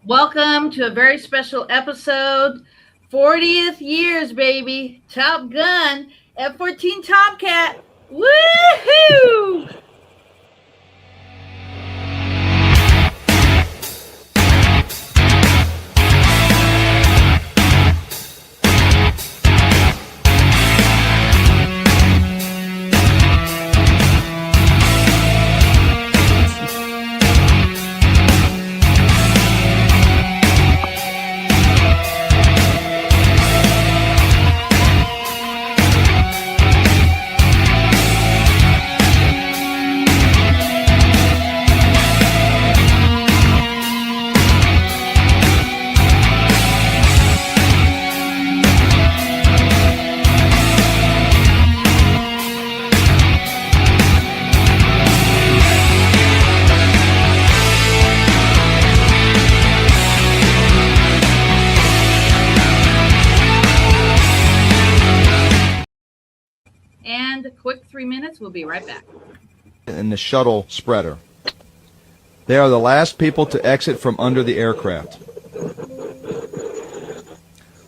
Welcome to a very special episode. 40th years, baby. Top Gun, F-14 Tomcat. Woohoo! And a quick 3 minutes. We'll be right back. In the shuttle spreader. They are the last people to exit from under the aircraft.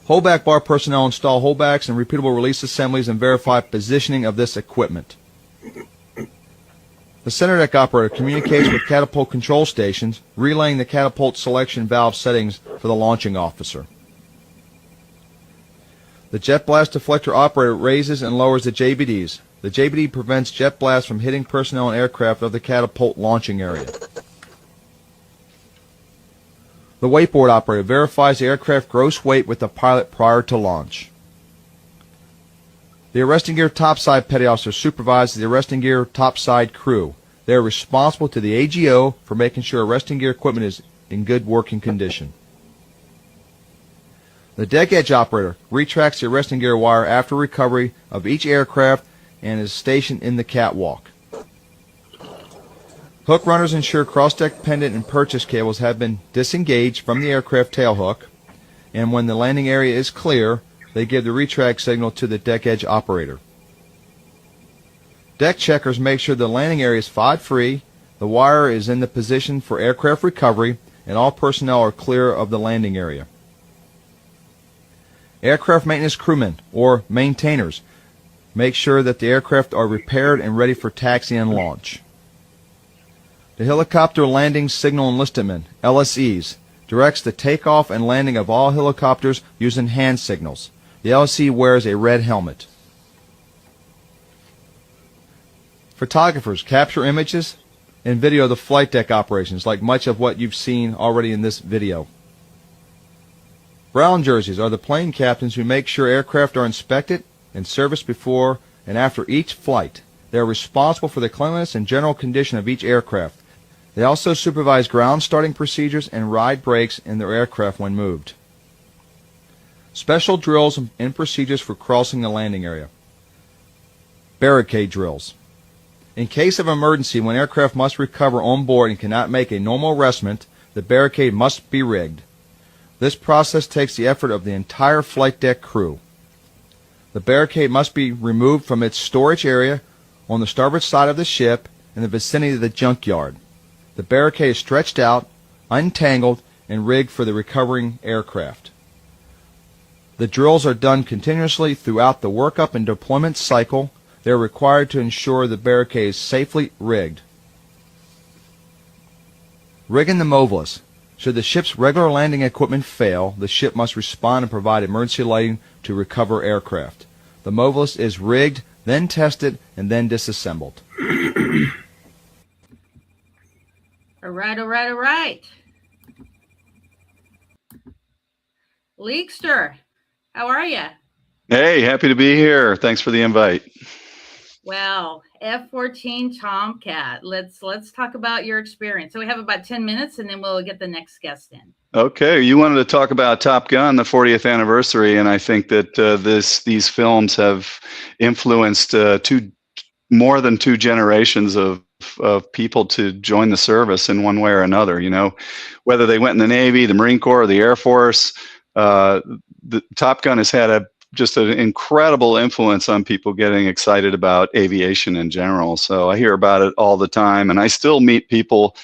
Holdback bar personnel install holdbacks and repeatable release assemblies and verify positioning of this equipment. The center deck operator communicates with catapult control stations, relaying the catapult selection valve settings for the launching officer. The jet blast deflector operator raises and lowers the JBDs. The JBD prevents jet blast from hitting personnel and aircraft of the catapult launching area. The weightboard operator verifies the aircraft gross weight with the pilot prior to launch. The arresting gear topside petty officer supervises the arresting gear topside crew. They are responsible to the AGO for making sure arresting gear equipment is in good working condition. The deck edge operator retracts the arresting gear wire after recovery of each aircraft and is stationed in the catwalk. Hook runners ensure cross-deck pendant and purchase cables have been disengaged from the aircraft tailhook, and when the landing area is clear, they give the retract signal to the deck edge operator. Deck checkers make sure the landing area is FOD-free, the wire is in the position for aircraft recovery, and all personnel are clear of the landing area. Aircraft maintenance crewmen, or maintainers, make sure that the aircraft are repaired and ready for taxi and launch. The helicopter landing signal enlistment, LSEs, directs the takeoff and landing of all helicopters using hand signals. The LSE wears a red helmet. Photographers capture images and video of the flight deck operations, like much of what you've seen already in this video. Brown jerseys are the plane captains who make sure aircraft are inspected and serviced before and after each flight. They are responsible for the cleanliness and general condition of each aircraft. They also supervise ground starting procedures and ride brakes in their aircraft when moved. Special drills and procedures for crossing the landing area. Barricade drills. In case of emergency, when aircraft must recover on board and cannot make a normal arrestment, the barricade must be rigged. This process takes the effort of the entire flight deck crew. The barricade must be removed from its storage area on the starboard side of the ship in the vicinity of the junkyard. The barricade is stretched out, untangled, and rigged for the recovering aircraft. The drills are done continuously throughout the workup and deployment cycle. They are required to ensure the barricade is safely rigged. Rigging the Mobilis. Should the ship's regular landing equipment fail, the ship must respond and provide emergency lighting to recover aircraft. The Mobilis is rigged, then tested, and then disassembled. All right. Leekster, how are you? Hey, happy to be here. Thanks for the invite. Well, F-14 Tomcat. Let's talk about your experience. So we have about 10 minutes, and then we'll get the next guest in. Okay, you wanted to talk about Top Gun, the 40th anniversary, and I think that these films have influenced more than two generations of people to join the service in one way or another. You know, whether they went in the Navy, the Marine Corps, or the Air Force, the Top Gun has had just an incredible influence on people getting excited about aviation in general. So I hear about it all the time, and I still meet people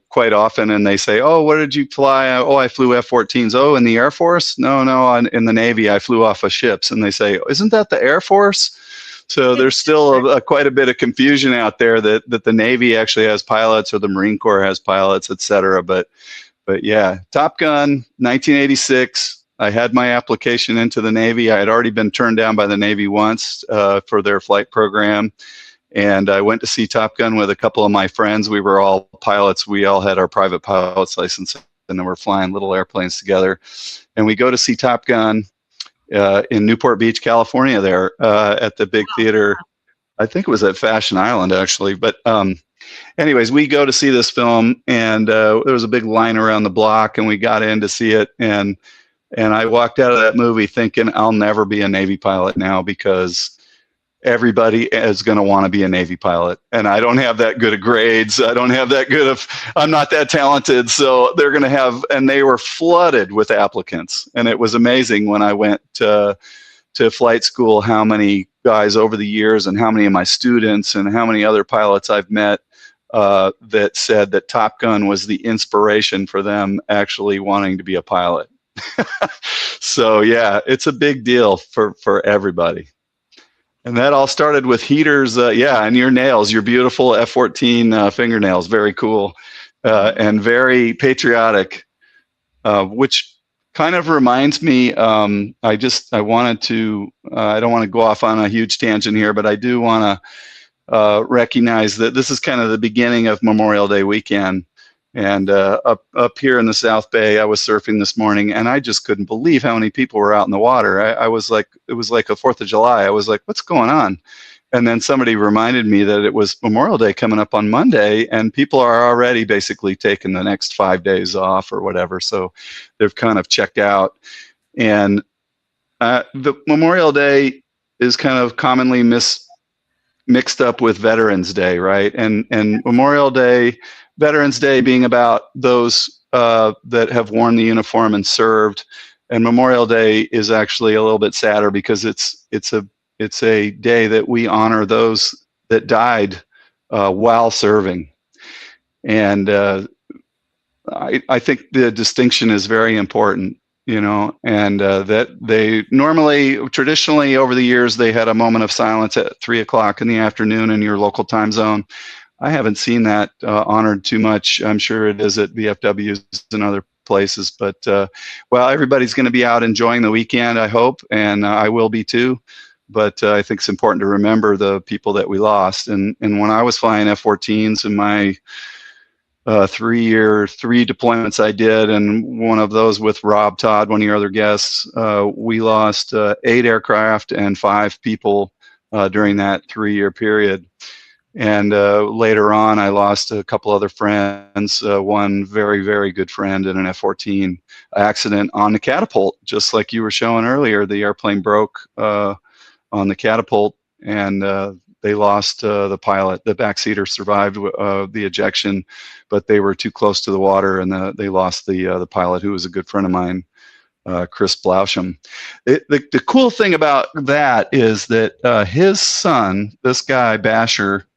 quite often, and they say, "Oh, what did you fly?" "Oh, I flew F-14s." "Oh, in the Air Force?" "No, no, in the Navy, I flew off of ships." And they say, "Isn't that the Air Force?" So there's still quite a bit of confusion out there that the Navy actually has pilots or the Marine Corps has pilots, et cetera. But yeah, Top Gun, 1986. I had my application into the Navy. I had already been turned down by the Navy once for their flight program. And I went to see Top Gun with a couple of my friends. We were all pilots. We all had our private pilot's license, and then we're flying little airplanes together. And we go to see Top Gun in Newport Beach, California, there at the big theater. I think it was at Fashion Island, actually. But anyways, we go to see this film, and there was a big line around the block, and we got in to see it. And I walked out of that movie thinking, I'll never be a Navy pilot now, because everybody is going to want to be a Navy pilot. And I don't have that good of grades. I don't have that good of, I'm not that talented. So they're going to have, and they were flooded with applicants. And it was amazing when I went to flight school, how many guys over the years and how many of my students and how many other pilots I've met that said that Top Gun was the inspiration for them actually wanting to be a pilot. So yeah, it's a big deal for everybody. And that all started with heaters, and your nails, your beautiful F-14 fingernails, very cool, and very patriotic, which kind of reminds me, I wanted to, I don't want to go off on a huge tangent here, but I do want to recognize that this is kind of the beginning of Memorial Day weekend. And up here in the South Bay, I was surfing this morning, and I just couldn't believe how many people were out in the water. I was like, it was like a 4th of July. I was like, what's going on? And then somebody reminded me that it was Memorial Day coming up on Monday, and people are already basically taking the next 5 days off or whatever. So they've kind of checked out. And the Memorial Day is kind of commonly mixed up with Veterans Day, right? And Memorial Day, Veterans Day being about those that have worn the uniform and served, and Memorial Day is actually a little bit sadder because it's a day that we honor those that died while serving. And I think the distinction is very important, and that they traditionally over the years, they had a moment of silence at 3 o'clock in the afternoon in your local time zone. I haven't seen that honored too much. I'm sure it is at VFWs and other places, but well, everybody's going to be out enjoying the weekend, I hope, and I will be too. But I think it's important to remember the people that we lost. And when I was flying F-14s in my 3 deployments I did, and one of those with Rob Todd, one of your other guests, we lost 8 aircraft and 5 people during that 3-year period. And later on, I lost a couple other friends, one very, very good friend in an F-14 accident on the catapult, just like you were showing earlier. The airplane broke on the catapult, and they lost the pilot. The backseater survived the ejection, but they were too close to the water, and they lost the pilot, who was a good friend of mine, Chris Blauschem. The cool thing about that is that his son, this guy Basher,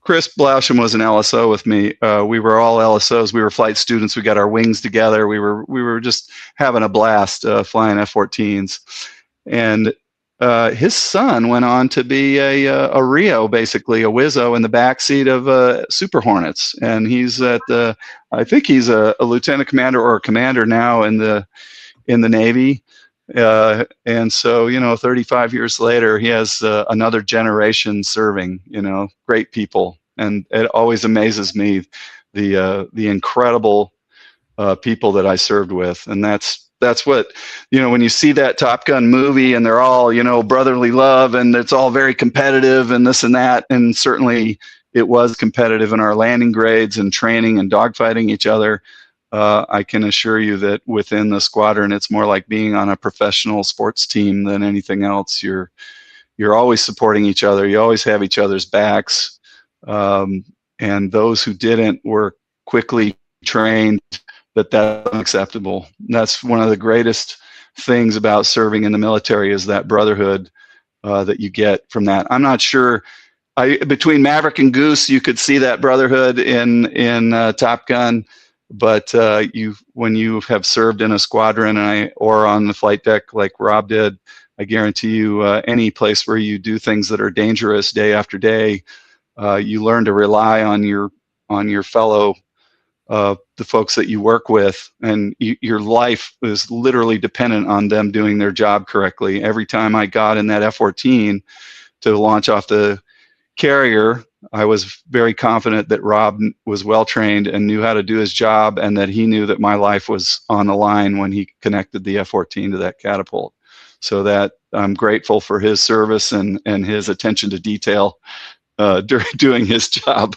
Chris Blauschem was an LSO with me. We were all LSOs. We were flight students. We got our wings together. We were just having a blast flying F-14s. And his son went on to be a Rio, basically a Wizzo in the backseat of Super Hornets. And he's I think he's a lieutenant commander or a commander now in the Navy. And so, 35 years later, he has another generation serving, great people. And it always amazes me, the incredible people that I served with. And that's what, when you see that Top Gun movie and they're all, brotherly love, and it's all very competitive and this and that. And certainly it was competitive in our landing grades and training and dogfighting each other. I can assure you that within the squadron, it's more like being on a professional sports team than anything else. You're always supporting each other. You always have each other's backs. And those who didn't were quickly trained that that's unacceptable. That's one of the greatest things about serving in the military, is that brotherhood that you get from that. I'm not sure. between Maverick and Goose, you could see that brotherhood in Top Gun. But when you have served in a squadron or on the flight deck like Rob did, I guarantee you, any place where you do things that are dangerous day after day, you learn to rely on your fellow, the folks that you work with, and your life is literally dependent on them doing their job correctly. Every time I got in that F-14 to launch off the carrier, I was very confident that Rob was well trained and knew how to do his job, and that he knew that my life was on the line when he connected the F-14 to that catapult. So that I'm grateful for his service and his attention to detail during doing his job.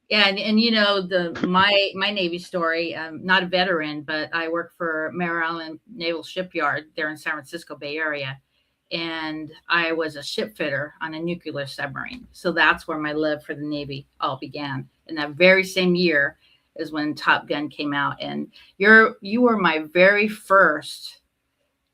Yeah, and you know, my Navy story, I'm not a veteran, but I work for Mare Island Naval Shipyard there in San Francisco Bay Area. And I was a ship fitter on a nuclear submarine. So that's where my love for the Navy all began. And that very same year is when Top Gun came out. And you were my very first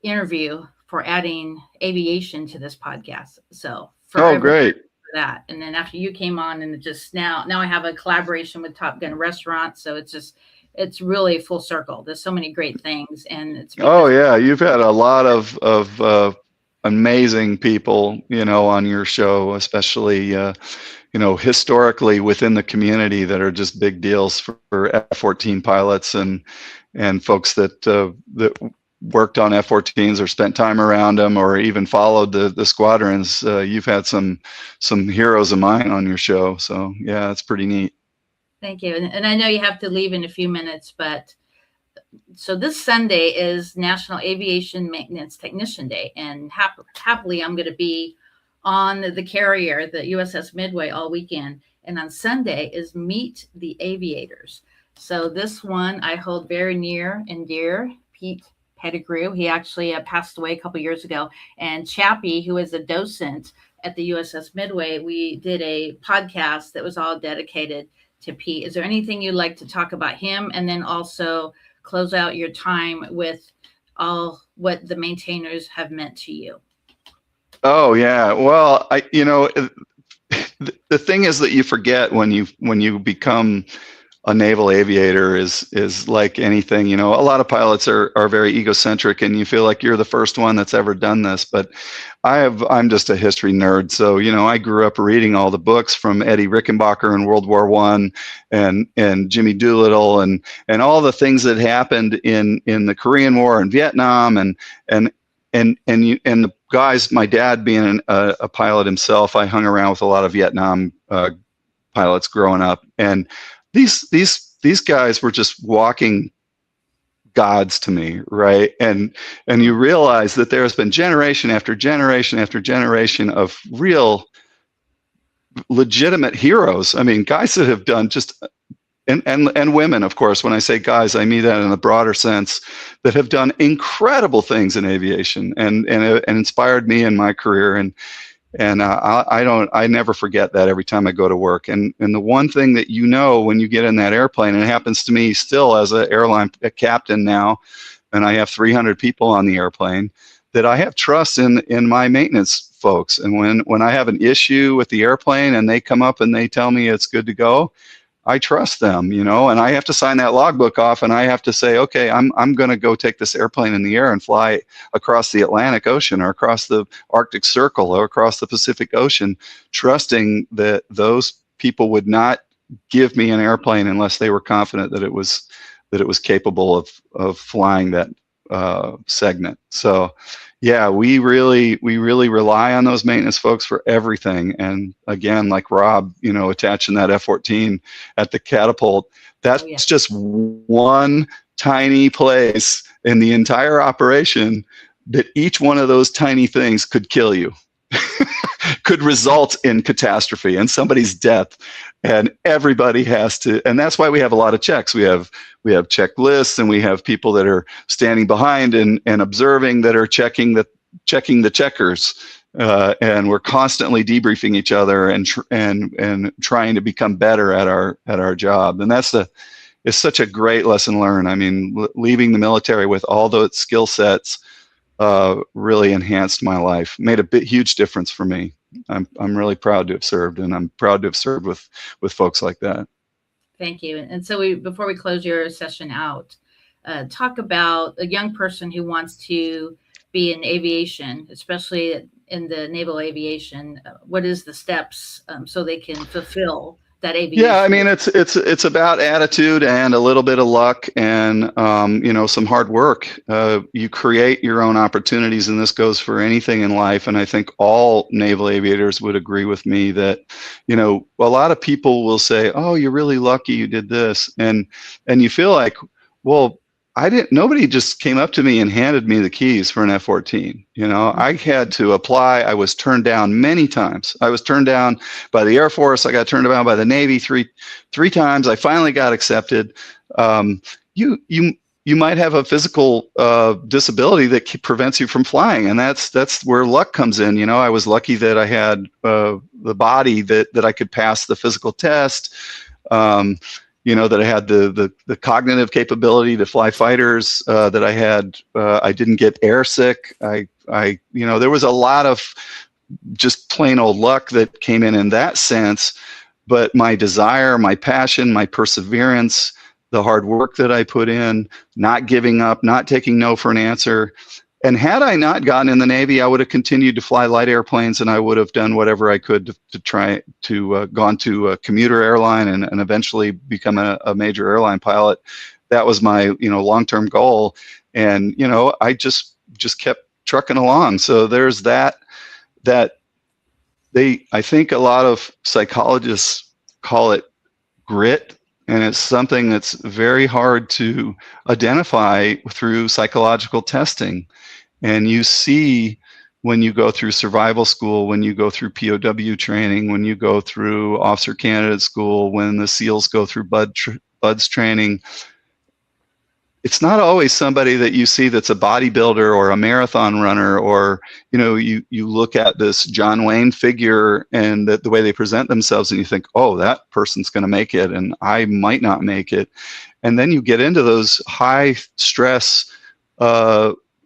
interview for adding aviation to this podcast. So Great. For that. And then after you came on, and it just now I have a collaboration with Top Gun Restaurant. So it's really full circle. There's so many great things. And it's you've had a lot of amazing people, on your show, especially, historically within the community, that are just big deals for F-14 pilots and folks that worked on F-14s or spent time around them or even followed the squadrons. You've had some heroes of mine on your show. So yeah, it's pretty neat. Thank you. And I know you have to leave in a few minutes, but so this Sunday is National Aviation Maintenance Technician Day, and happily I'm going to be on the carrier, the USS Midway, all weekend. And on Sunday is Meet the Aviators. So this one I hold very near and dear, Pete Pettigrew. He actually passed away a couple years ago. And Chappie, who is a docent at the USS Midway, we did a podcast that was all dedicated to Pete. Is there anything you'd like to talk about him? And then also close out your time with all what the maintainers have meant to you. Oh yeah. Well, the thing is that you forget when you become a naval aviator is like anything, a lot of pilots are very egocentric, and you feel like you're the first one that's ever done this. But I'm just a history nerd. So, I grew up reading all the books from Eddie Rickenbacker in World War I and Jimmy Doolittle and all the things that happened in the Korean War and Vietnam and the guys, my dad being a pilot himself, I hung around with a lot of Vietnam pilots growing up, and these guys were just walking gods to me, right? And you realize that there has been generation after generation after generation of real legitimate heroes. I mean, guys that have done just and women, of course. When I say guys, I mean that in a broader sense, that have done incredible things in aviation and inspired me in my career. And I never forget that every time I go to work. And the one thing that when you get in that airplane, and it happens to me still as an airline captain now, and I have 300 people on the airplane, that I have trust in my maintenance folks. And when I have an issue with the airplane and they come up and they tell me it's good to go, I trust them, and I have to sign that logbook off, and I have to say, okay, I'm going to go take this airplane in the air and fly across the Atlantic Ocean or across the Arctic Circle or across the Pacific Ocean, trusting that those people would not give me an airplane unless they were confident that it was capable of flying that segment. So yeah, we really rely on those maintenance folks for everything. And again, like Rob, attaching that F-14 at the catapult, that's just one tiny place in the entire operation that each one of those tiny things could kill you, could result in catastrophe and somebody's death. And everybody has to, and that's why we have a lot of checks. We have checklists, and we have people that are standing behind and observing, that are checking the checkers, and we're constantly debriefing each other and trying to become better at our job. And it's such a great lesson learned. I mean, leaving the military with all those skill sets really enhanced my life, made a huge difference for me. I'm really proud to have served, and I'm proud to have served with folks like that. Thank you. And so before we close your session out, talk about a young person who wants to be in aviation, especially in the naval aviation. What is the steps so they can fulfill that aviation? Yeah, I mean, it's about attitude and a little bit of luck and some hard work. You create your own opportunities, and this goes for anything in life. And I think all naval aviators would agree with me that, a lot of people will say, "Oh, you're really lucky you did this," and you feel like, well, nobody just came up to me and handed me the keys for an F-14. I had to apply. I was turned down many times. I was turned down by the Air Force. I got turned down by the Navy three times. I finally got accepted. You might have a physical disability that prevents you from flying, and that's where luck comes in. I was lucky that I had the body that I could pass the physical test. That I had the cognitive capability to fly fighters, that I didn't get airsick. There was a lot of just plain old luck that came in that sense, but my desire, my passion, my perseverance, the hard work that I put in, not giving up, not taking no for an answer. And had I not gotten in the Navy, I would have continued to fly light airplanes, and I would have done whatever I could to try to gone to a commuter airline and eventually become a major airline pilot. That was my long-term goal, and I just kept trucking along. So there's that. I think a lot of psychologists call it grit. And it's something that's very hard to identify through psychological testing. And you see when you go through survival school, when you go through POW training, when you go through officer candidate school, when the SEALs go through BUDS training, it's not always somebody that you see that's a bodybuilder or a marathon runner, or you look at this John Wayne figure and the way they present themselves, and you think, oh, that person's going to make it, and I might not make it. And then you get into those high stress,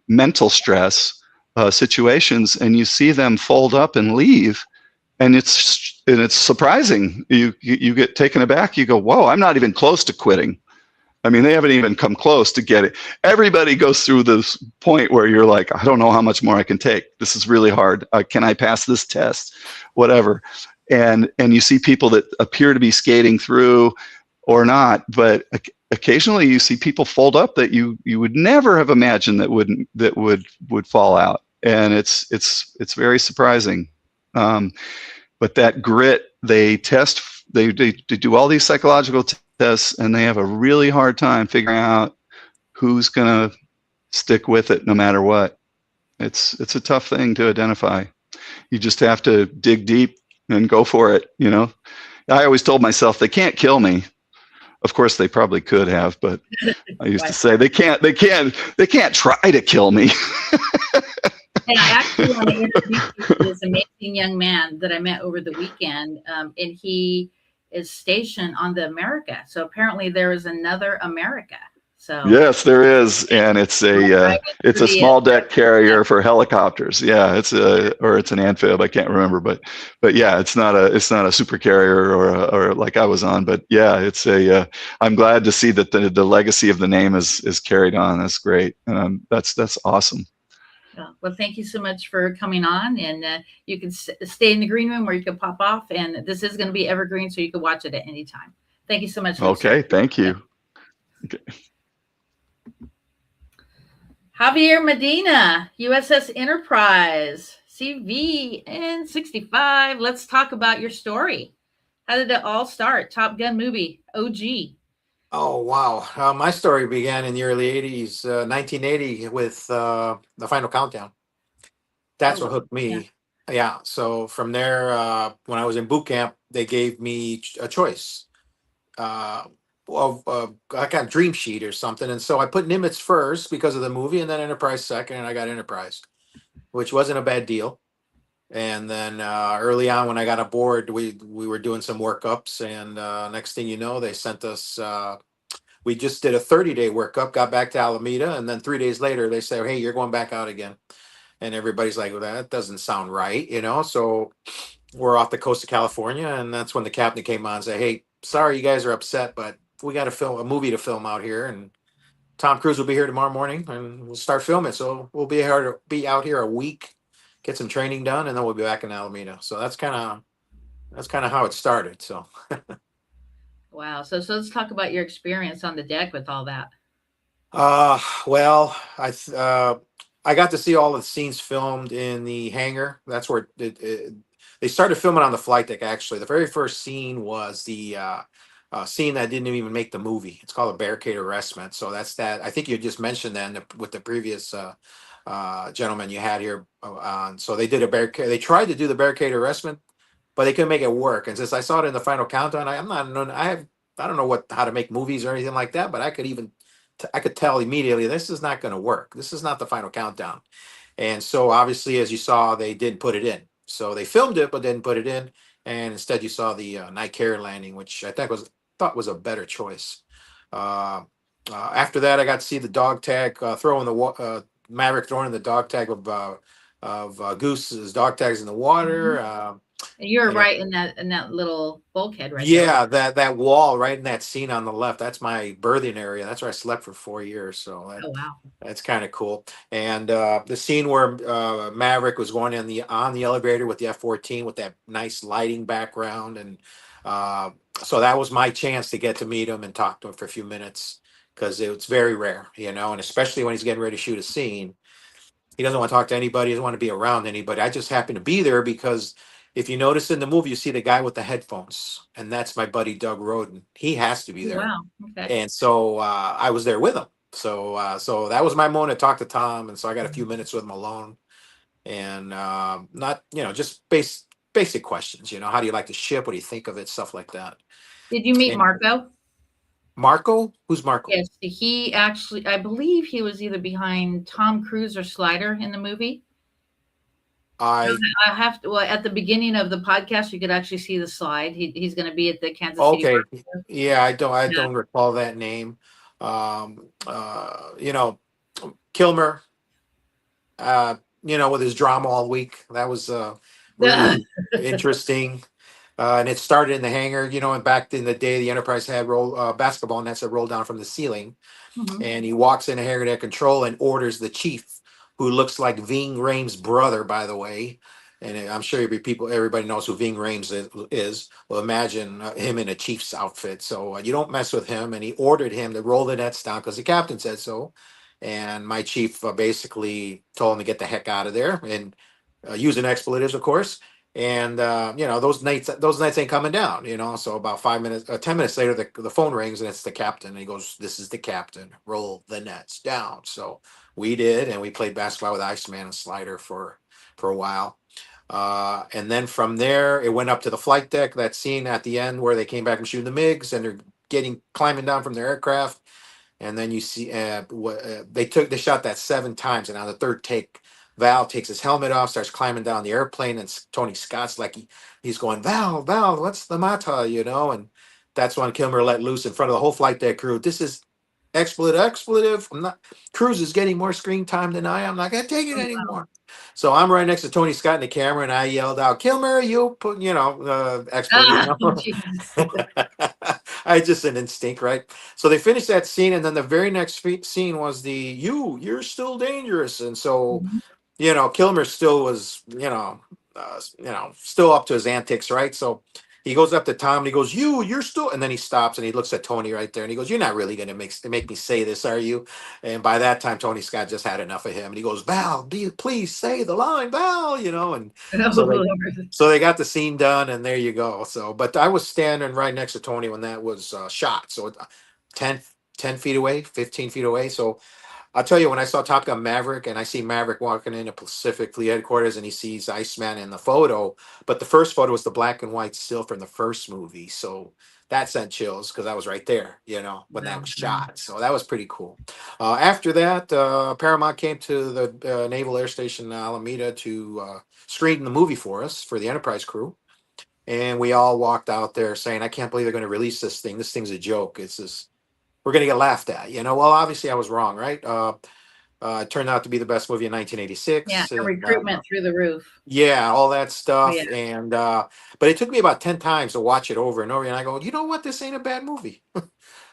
mental stress situations, and you see them fold up and leave, and it's surprising. You get taken aback. You go, whoa, I'm not even close to quitting. I mean, they haven't even come close to get it. Everybody goes through this point where you're like, I don't know how much more I can take. This is really hard. Can I pass this test? Whatever. And you see people that appear to be skating through or not, but occasionally you see people fold up that you would never have imagined that would fall out. And it's very surprising. But that grit, they test, they do all these psychological tests, and they have a really hard time figuring out who's going to stick with it no matter what. It's a tough thing to identify. You just have to dig deep and go for it. I always told myself they can't kill me. Of course, they probably could have, but I used to say they can't try to kill me. And I actually want to introduce you to this amazing young man that I met over the weekend, and he is stationed on the America. So apparently there is another America. So yes, there is, and it's a small deck carrier for helicopters. Yeah, it's an amphib. I can't remember, but yeah, it's not a super carrier or like I was on. But yeah, it's I'm glad to see that the legacy of the name is carried on. That's great. That's awesome. Well, thank you so much for coming on, and you can stay in the green room, or you can pop off, and this is going to be evergreen, so you can watch it at any time. Thank you so much. Okay, thank you. Okay. Javier Medina, USS Enterprise, CV N65. Let's talk about your story. How did it all start? Top Gun movie, OG. Oh, wow. My story began in the early 80s, 1980, with The Final Countdown. That's what hooked me. Yeah. So from there, when I was in boot camp, they gave me a choice of like a dream sheet or something. And so I put Nimitz first because of the movie, and then Enterprise second, and I got Enterprise, which wasn't a bad deal. And then early on, when I got aboard, we were doing some workups, and next thing you know, they sent us. we just did a 30-day workup, got back to Alameda, and then 3 days later they say, hey, you're going back out again. And everybody's like, well, that doesn't sound right, you know? So we're off the coast of California, and that's when the captain came on and said, hey, sorry you guys are upset, but we got to film a movie to film out here, and Tom Cruise will be here tomorrow morning, and we'll start filming. So we'll be out here a week, get some training done, and then we'll be back in Alameda. So that's kind of how it started. So Wow. So let's talk about your experience on the deck with all that. well, I got to see all the scenes filmed in the hangar. That's where they started filming on the flight deck. Actually, the very first scene was the scene that didn't even make the movie. It's called a barricade arrestment. So that's that. I think you just mentioned that with the previous gentleman you had here. So they did a barricade. They tried to do the barricade arrestment, but they couldn't make it work. And since I saw it in the final countdown, I don't know how to make movies or anything like that, but I could tell immediately this is not going to work. This is not the final countdown. And so obviously, as you saw, they didn't put it in. So they filmed it, but didn't put it in. And instead, you saw the night carrier landing, which I thought was a better choice. Uh, After that, I got to see the dog tag throwing Maverick throwing the dog tag of Goose's dog tags in the water. And you're And right in that little bulkhead right there. yeah, that wall right in that scene on the left, that's my berthing area. That's where I slept for 4 years. So Oh wow. that's kind of cool. And the scene where Maverick was going on the elevator with the F-14 with that nice lighting background, and uh, so that was my chance to get to meet him and talk to him for a few minutes, because it's very rare, you know, and especially when he's getting ready to shoot a scene, he doesn't want to talk to anybody. He doesn't want to be around anybody. I just happened to be there because if you notice in the movie, you see the guy with the headphones, and that's my buddy Doug Roden. He has to be Oh, there, wow. Okay. and so I was there with him. So that was my moment to talk to Tom, and so I got a few minutes with him alone, and not just basic questions. You know, how do you like the ship? What do you think of it? Stuff like that. Did you meet And Marco? Marco, who's Marco? Yes. He actually, I believe he was either behind Tom Cruise or Slider in the movie. I I have to. Well, at the beginning of the podcast, you could actually see the slide. He's going to be at the Kansas City. Okay, yeah, I Yeah. don't recall that name. You know, Kilmer, with his drama all week. That was really interesting. And it started in the hangar, and back in the day, the Enterprise had basketball nets that rolled down from the ceiling. Mhm. And he walks in a hangar net control and orders the chief, who looks like Ving Rhames' brother, by the way. And I'm sure everybody knows who Ving Rhames is. Well, imagine him in a chief's outfit. So you don't mess with him. And he ordered him to roll the nets down because the captain said so. And my chief basically told him to get the heck out of there, and using expletives, of course. And those nights ain't coming down. So about 5 minutes, 10 minutes later, the phone rings, and it's the captain. And he goes, "This is the captain. Roll the nets down." So we did, and we played basketball with Iceman and Slider for a while. And then from there, it went up to the flight deck. That scene at the end where they came back from shooting the MiGs, and they're climbing down from their aircraft. And then you see they shot that 7 times, and on the third take, Val takes his helmet off, starts climbing down the airplane, and Tony Scott's like he's going, Val, what's the matter, and that's when Kilmer let loose in front of the whole flight deck crew. This is expletive. I'm not. Cruz is getting more screen time than I am. I'm not gonna take it Oh, wow. anymore. So I'm right next to Tony Scott in the camera, and I yelled out, "Kilmer, you put, expletive." Jesus. I just an instinct, right? So they finished that scene, and then the very next scene was you're still dangerous, and so Mhm. Kilmer still was, still up to his antics, right? So he goes up to Tom and he goes, you're still, and then he stops and he looks at Tony right there and he goes, "You're not really going to make me say this, are you?" And by that time, Tony Scott just had enough of him, and he goes, "Val, please say the line, Val," and Oh, so Lord. they got the scene done, and there you go. So, but I was standing right next to Tony when that was shot. So 10, 10 feet away, 15 feet away. So I'll tell you, when I saw Top Gun Maverick and I see Maverick walking into Pacific Fleet headquarters and he sees Iceman in the photo, but the first photo was the black and white still from the first movie. So that sent chills because I was right there, when that Wow. was shot. So that was pretty cool. After that, Paramount came to the Naval Air Station in Alameda to screen the movie for us, for the Enterprise crew. And we all walked out there saying, "I can't believe they're going to release this thing. This thing's a joke. It's this we're gonna get laughed at. Well, obviously I was wrong, right? It turned out to be the best movie in Yeah, 1986. and And, recruitment through the roof. yeah, all that Yeah. stuff. And but it took me about 10 times to watch it over and over. And I go, you know what? This ain't a bad movie.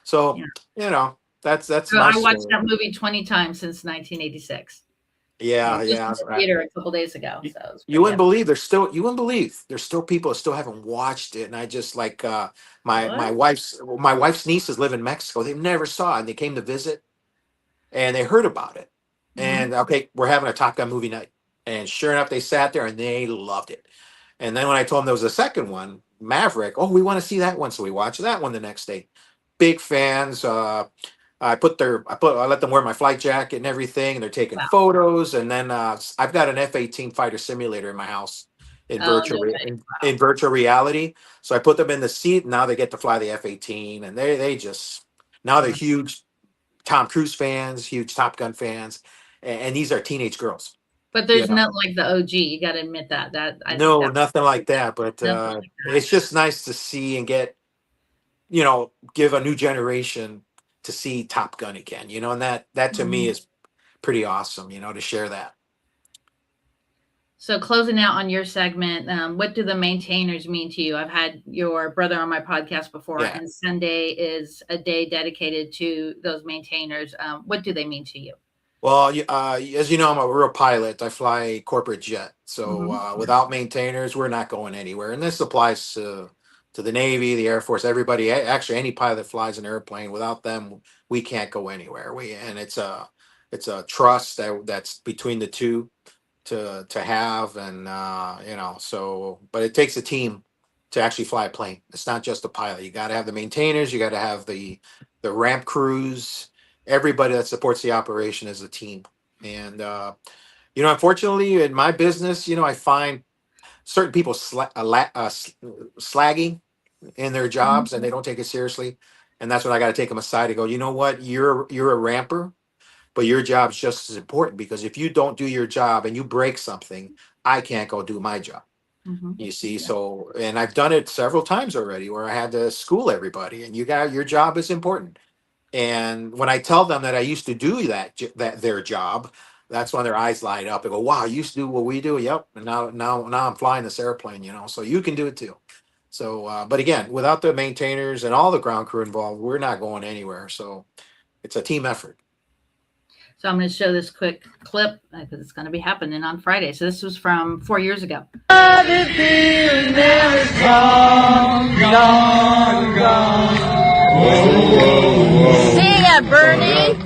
So, Yeah. that's So my I watched story. that movie 20 times since 1986. Yeah, Just yeah. in the theater a couple days ago, You, so it was you pretty wouldn't epic. believe there's still people that still haven't watched it. And I just like my What? wife's nieces live in Mexico. They never saw it and they came to visit and they heard about it. Mhm. And okay, we're having a Top Gun movie night. And sure enough, they sat there and they loved it. And then when I told them there was a second one, Maverick, oh, we want to see that one. So we watched that one the next day. Big fans. I let them wear my flight jacket and everything, and they're taking Wow. photos. And then I've got an F-18 fighter simulator in my house in Oh, no way. Wow. in virtual reality. So I put them in the seat. And now they get to fly the F-18, and they just now they're Yeah. huge Tom Cruise fans, huge Top Gun fans, and these are teenage girls. But You there's know, nothing like the OG. You got to admit that. I think no, that's nothing like that. But nothing like that. it's just nice to see and get give a new generation to see Top Gun again. And that to me Mhm. is pretty awesome. To share that. So closing out on your segment, what do the maintainers mean to you? I've had your brother on my podcast before, Yeah. and Sunday is a day dedicated to those maintainers. What do they mean to you? Well, as you know, I'm a real pilot. I fly a corporate jet. So Hmm. without maintainers, we're not going anywhere. And this applies to the Navy, the Air Force, everybody. Actually, any pilot that flies an airplane, without them, we can't go anywhere. And it's a trust that's between the two to have. And so but it takes a team to actually fly a plane. It's not just a pilot. You got to have the maintainers, you got to have the ramp crews, everybody that supports the operation as a team. And unfortunately in my business, I find certain people slagging in their Hmm. jobs and they don't take it seriously. And that's when I got to take them aside to go, you know what, you're a ramper, but your job's just as important, because if you don't do your job and you break something, I can't go do my job. Hmm. You see, Yeah. so, and I've done it several times already where I had to school everybody, and your job is important. And when I tell them that I used to do that their job, that's when their eyes light up. They go, "Wow, you used to do what we do." Yep. And now I'm flying this airplane. So you can do it too. So, but again, without the maintainers and all the ground crew involved, we're not going anywhere. So it's a team effort. So I'm going to show this quick clip because it's going to be happening on Friday. So this was from 4 years ago. See ya, Bernie.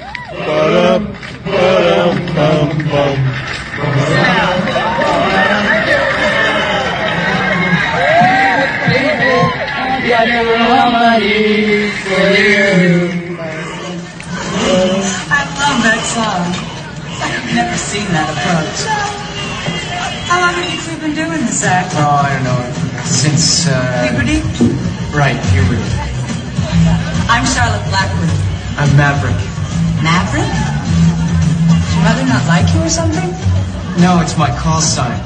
I love that song. I've never seen that approach. How long have you two been doing this act? Oh, I don't know. Since, Puberty? right, puberty. I'm Charlotte Blackwood. I'm Maverick. Maverick? Does your mother not like you or something? No, it's my call sign.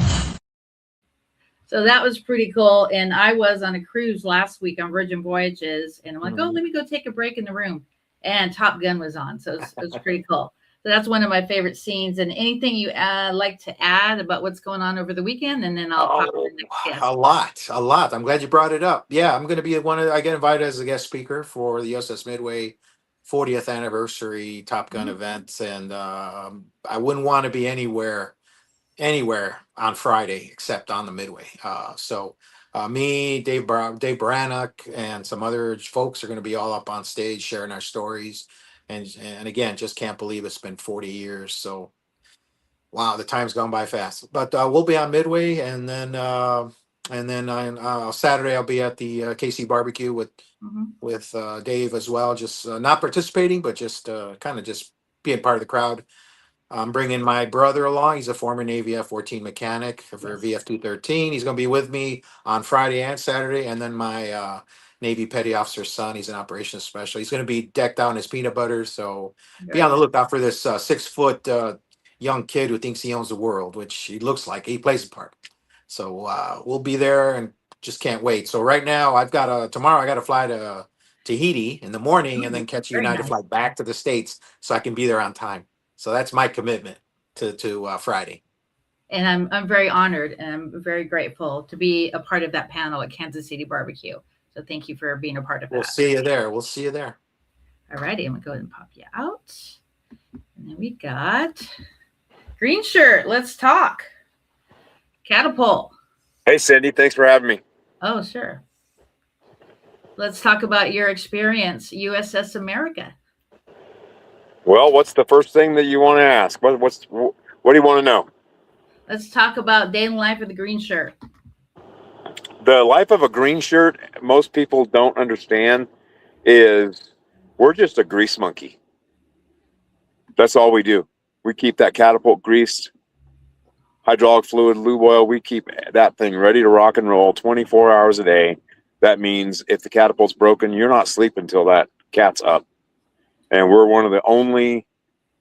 So that was pretty cool. And I was on a cruise last week on Virgin Voyages, and I'm like, oh, let me go take a break in the room. And Top Gun was on. So it was pretty cool. So that's one of my favorite scenes. And anything you like to add about what's going on over the weekend, and then I'll pop in the next guest. A lot. I'm glad you brought it up. Yeah, I'm going to be I get invited as a guest speaker for the USS Midway 40th anniversary Top Gun event, and I wouldn't want to be anywhere on Friday except on the Midway. Me, Dave Brannock, and some other folks are going to be all up on stage sharing our stories, and again, just can't believe it's been 40 years. So wow, the time's gone by fast. But we'll be on Midway, and then on Saturday I'll be at the KC Barbecue with Dave as well. Just not participating, but just kind of just being part of the crowd. I'm bringing my brother along. He's a former Navy F-14 mechanic for VF-213. He's going to be with me on Friday and Saturday. And then my Navy Petty Officer son, he's an operations specialist. He's going to be decked out in his peanut butter. So be on the lookout for this 6-foot young kid who thinks he owns the world, which he looks like. He plays a part. So we'll be there and just can't wait. So right now tomorrow I got to fly to Tahiti in the morning and then catch a Very United nice. flight back to the States so I can be there on time. So that's my commitment to Friday. And I'm very honored and I'm very grateful to be a part of that panel at Kansas City Barbecue. So thank you for being a part of We'll that. see you there. We'll see you there. All righty, I'm gonna go ahead and pop you out. And then we got Green Shirt. Let's talk. Catapult. Hey, Cindy, thanks for having me. Oh, sure. Let's talk about your experience, USS America. Well, what's the first thing that you want to ask? What do you want to know? Let's talk about day in the life of the Green Shirt. The life of a green shirt, most people don't understand, is we're just a grease monkey. That's all we do. We keep that catapult greased, hydraulic fluid, lube oil. We keep that thing ready to rock and roll 24 hours a day. That means if the catapult's broken, you're not sleeping until that cat's up. And we're the only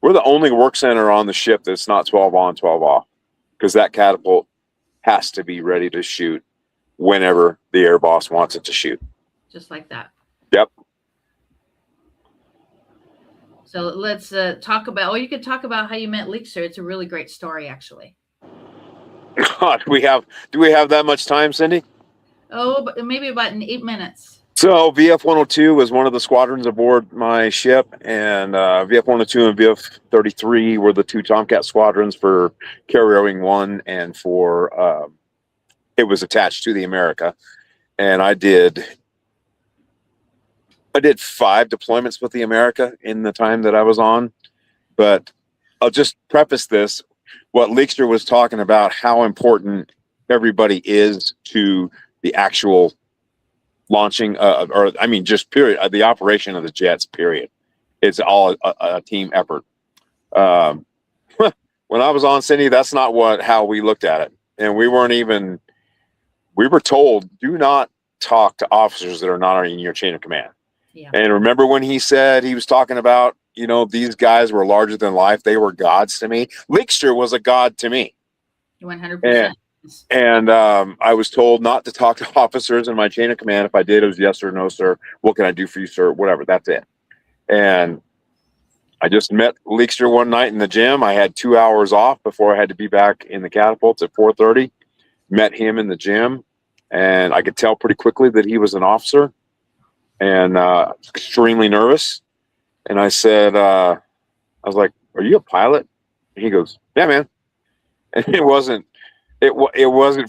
work center on the ship that's not 12 on, 12 off, because that catapult has to be ready to shoot whenever the air boss wants it to shoot. Just like that. Yep. So let's talk about, you could talk about how you met Leekster. It's a really great story, actually. God, do we have that much time, Cindy? Oh, but maybe about in 8 minutes. So VF-102 was one of the squadrons aboard my ship, and VF-102 and VF-33 were the two Tomcat squadrons for Carrier Wing 1, and for it was attached to the America. And I did 5 deployments with the America in the time that I was on. But I'll just preface this. What Leekster was talking about, how important everybody is to the actual launching, just period, the operation of the jets, period. It's all a team effort. When I was on Cindy, that's not how we looked at it. And we were told, do not talk to officers that are not in your chain of command. Yeah. And remember when he said he was talking about, these guys were larger than life. They were gods to me. Leekster was a god to me. 100%. And I was told not to talk to officers in my chain of command. If I did, it was yes or no, sir. What can I do for you, sir? Whatever. That's it. And I just met Leekster one night in the gym. I had 2 hours off before I had to be back in the catapults at 4:30. Met him in the gym, and I could tell pretty quickly that he was an officer, and extremely nervous. And I said, I was like, "Are you a pilot?" And he goes, "Yeah, man." And it wasn't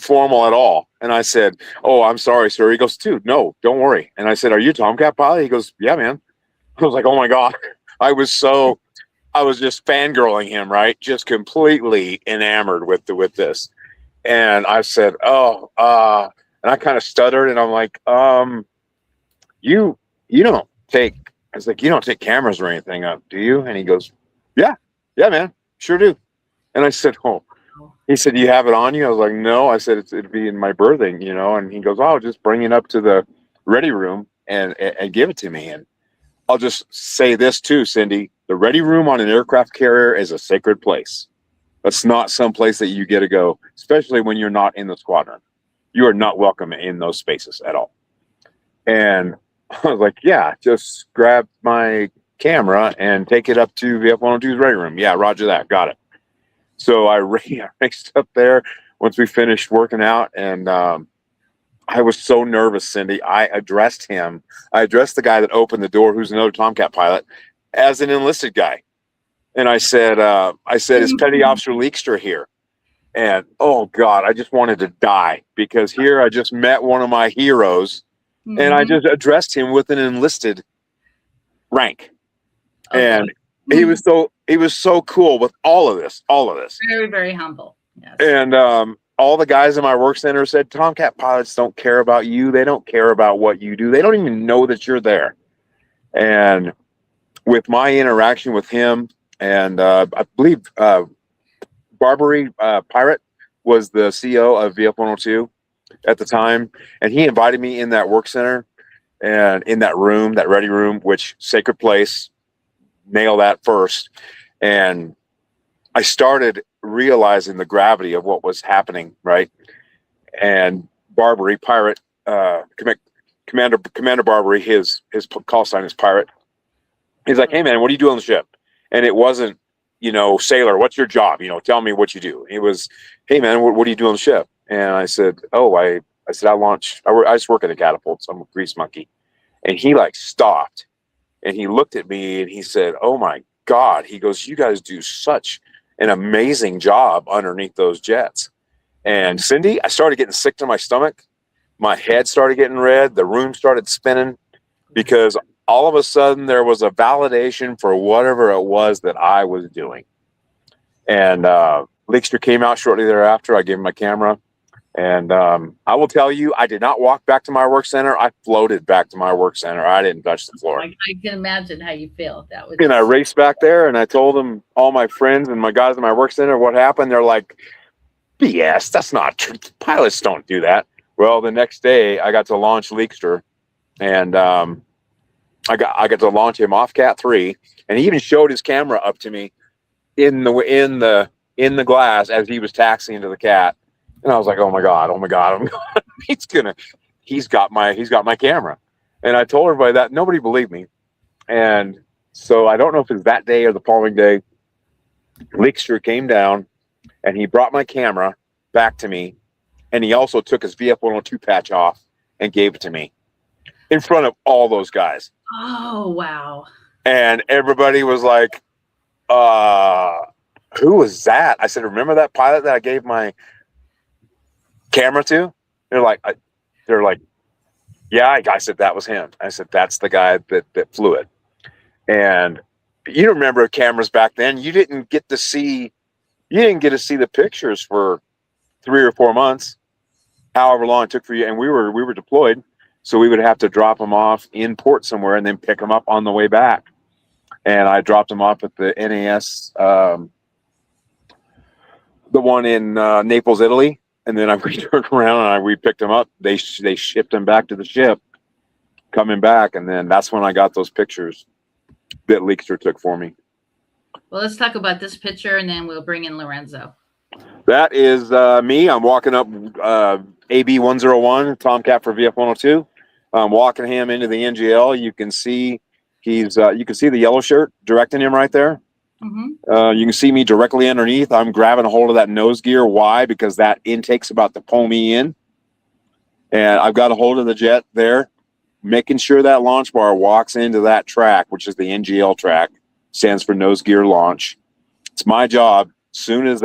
formal at all. And I said, "Oh, I'm sorry, sir." He goes, "Dude, no, don't worry." And I said, "Are you a Tomcat pilot?" He goes, "Yeah, man." I was like, "Oh my God." I was just fangirling him, right? Just completely enamored with this. And I said, "Oh," and I kind of stuttered, and I'm like, you don't take," I was like, "You don't take cameras or anything up, do you?" And he goes, yeah, man, sure do." And I said, "Oh." He said, "You have it on you?" I was like, "No." I said, "It'd be in my berthing, And he goes, "Oh, just bring it up to the ready room and give it to me." And I'll just say this too, Cindy, the ready room on an aircraft carrier is a sacred place. That's not some place that you get to go, especially when you're not in the squadron. You are not welcome in those spaces at all. And I was like, "Yeah, just grab my camera and take it up to VF-102's ready room." "Yeah, roger that. Got it." So I raced up there once we finished working out, and I was so nervous, Cindy. I addressed the guy that opened the door, who's another Tomcat pilot, as an enlisted guy. And I said, "Is Petty Officer Leekster here?" And oh God, I just wanted to die, because here I just met one of my heroes, and I just addressed him with an enlisted rank. Okay. And he was so cool with all of this. Very, very humble. Yes. And all the guys in my work center said, "Tomcat pilots don't care about you. They don't care about what you do. They don't even know that you're there." And with my interaction with him, and I believe Barbary Pirate was the CEO of VF-102 at the time, and he invited me in that work center and in that room, that ready room, which sacred place, nail that first. And I started realizing the gravity of what was happening, right? And Barbary Pirate, Commander Barbary, his call sign is Pirate. He's like, hey man, what do you do on the ship? And it wasn't, sailor, what's your job? Tell me what you do. It was, hey man, what do you do on the ship? And I said, I just work in the catapults. I'm a grease monkey. And he like stopped and he looked at me and he said, oh my God. He goes, you guys do such an amazing job underneath those jets. And Cindy, I started getting sick to my stomach. My head started getting red. The room started spinning because all of a sudden there was a validation for whatever it was that I was doing. And Leekster came out shortly thereafter. I gave him my camera. And I will tell you, I did not walk back to my work center. I floated back to my work center. I didn't touch the floor. I can imagine how you feel. That was. And I raced back there and I told them, all my friends and my guys in my work center, what happened. They're like, BS, that's not true. Pilots don't do that. Well, the next day I got to launch Leekster, and I got to launch him off Cat 3, and he even showed his camera up to me in the glass as he was taxiing to the Cat. And I was like, oh my God. he's got my camera. And I told everybody that. Nobody believed me. And so I don't know if it was that day or the following day, Leekster came down and he brought my camera back to me. And he also took his VF-102 patch off and gave it to me in front of all those guys. Oh, wow. And everybody was like, who was that? I said, remember that pilot that I gave my camera to? They're like, yeah. I said, that was him. I said, that's the guy that flew it. And you remember cameras back then. You didn't get to see the pictures for 3 or 4 months, however long it took for you. And we were deployed, so we would have to drop them off in port somewhere and then pick them up on the way back. And I dropped them off at the NAS, the one in Naples, Italy. And then I returned around and we picked them up. They shipped them back to the ship, coming back. And then that's when I got those pictures that Leekster took for me. Well, let's talk about this picture, and then we'll bring in Lorenzo. That is me. I'm walking up AB 101, Tomcat for VF-102. I'm walking him into the NGL. You can see you can see the yellow shirt directing him right there. Mm-hmm. You can see me directly underneath. I'm grabbing a hold of that nose gear. Why? Because that intake's about to pull me in. And I've got a hold of the jet there, making sure that launch bar walks into that track, which is the NGL track, stands for nose gear launch. It's my job. Soon as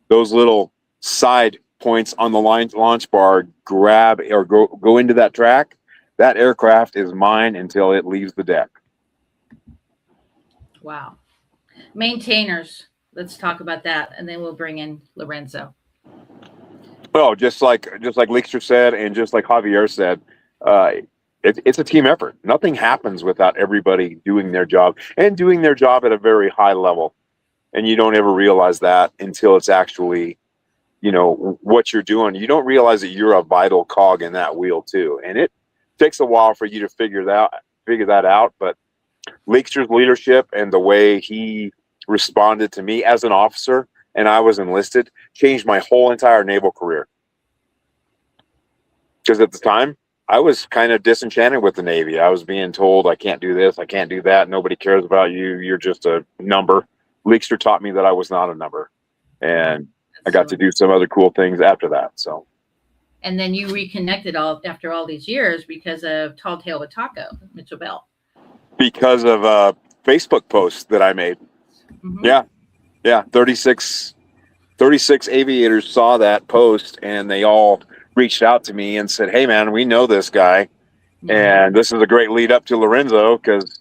those little side points on the launch bar grab or go into that track, that aircraft is mine until it leaves the deck. Wow. Maintainers. Let's talk about that, and then we'll bring in Lorenzo. Well, just like Leekster said, and just like Javier said, it's a team effort. Nothing happens without everybody doing their job and doing their job at a very high level. And you don't ever realize that until it's actually, what you're doing. You don't realize that you're a vital cog in that wheel too. And it takes a while for you to figure that out. But Leekster's leadership and the way he responded to me as an officer, and I was enlisted, changed my whole entire naval career. Because at the time, I was kind of disenchanted with the Navy. I was being told, I can't do this, I can't do that. Nobody cares about you. You're just a number. Leekster taught me that I was not a number. And I got to do some other cool things after that. So. And then you reconnected after all these years because of Tall Tale with Taco, Mitchell Bell. Because of a Facebook post that I made. Mm-hmm. Yeah. 36 aviators saw that post and they all reached out to me and said, hey man, we know this guy. Mm-hmm. And this is a great lead up to Lorenzo, because